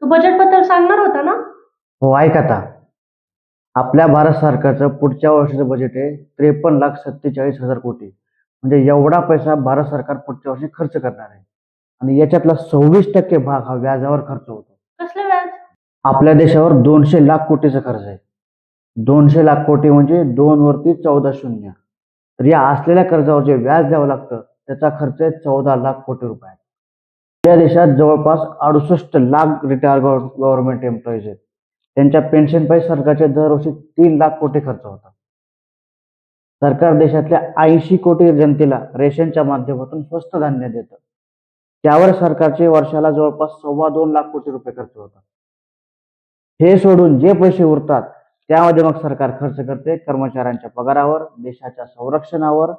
तू budget बद्दल सांगणार होता ना? हो, ऐक आता. आपल्या भारत सरकारचं पुढच्या वर्षीचं बजेट आहे 53,47,000 कोटी. म्हणजे एवढा पैसा भारत सरकार पुढच्या वर्षी खर्च करणार आहे. आणि याच्यातला 26% भाग हा व्याजावर खर्च होतो. कसलं व्याज? आपल्या देशावर 200 लाख कोटीचं कर्ज आहे. 200 लाख कोटी म्हणजे 2 वरती 14 शून्य. तर या असलेल्या कर्जावर जे व्याज द्यावं लागतं त्याचा खर्च आहे 14 लाख कोटी रुपये. या देशात जवळपास 68 लाख रिटायर गव्हर्नमेंट एम्प्लॉईज आहेत. त्यांच्या पेन्शन पैसे सरकारचे दरवर्षी 3 लाख कोटी खर्च होतात. सरकार देशातल्या 80 कोटी जनतेला रेशनच्या माध्यमातून स्वस्त धान्य देतं. त्यावर सरकारचे वर्षाला जवळपास 2.25 लाख कोटी रुपये खर्च होतात. हे सोडून जे पैसे उरतात त्यामध्ये मग सरकार खर्च करते कर्मचाऱ्यांच्या पगारावर, देशाच्या संरक्षणावर,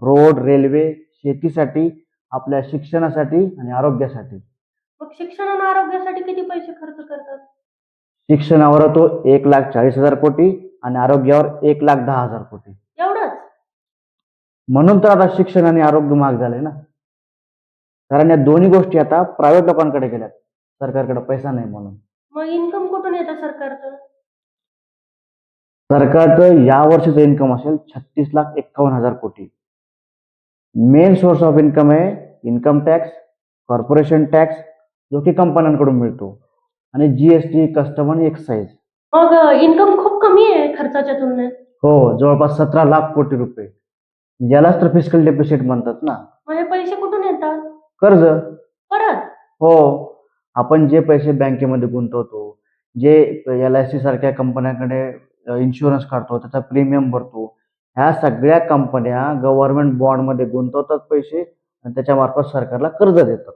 रोड, रेल्वे, शेतीसाठी, आपल्या शिक्षणासाठी आणि आरोग्यासाठी. मग शिक्षण आणि आरोग्यासाठी किती पैसे खर्च करतात? शिक्षणावर तो 1,40,000 कोटी आणि आरोग्यावर 1,10,000 कोटी. एवढंच? म्हणून तर आता शिक्षण आणि आरोग्य महाग झाले ना. कारण या दोन्ही गोष्टी आता प्रायव्हेट लोकांकडे गेल्यात, सरकारकडे पैसा नाही म्हणून. मग इन्कम कुठून येतं सरकारचं? सरकारचं या वर्षीचं इन्कम असेल 36,51,000 कोटी. मेन सोर्स ऑफ इन्कम आहे इन्कम टॅक्स, कॉर्पोरेशन टॅक्स जो की कंपन्यांकडून मिळतो, आणि जीएसटी, कस्टम आणि एक्साईज. मग इन्कम खूप कमी आहे खर्चाच्या तुलनेत. हो, जवळपास 17 लाख कोटी रुपये. यालाच तर फिस्कल डेफिसिट म्हणतात ना. मग हे पैसे कुठून येतात? कर्ज. परत? हो, आपण जे पैसे बँकेमध्ये गुंतवतो, जे LIC सारख्या कंपन्यांकडे इन्शुरन्स काढतो, त्याचा प्रीमियम भरतो, ह्या सगळ्या कंपन्या गव्हर्नमेंट बॉन्डमध्ये गुंतवतात पैसे आणि त्याच्या मार्फत सरकारला कर्ज देतात.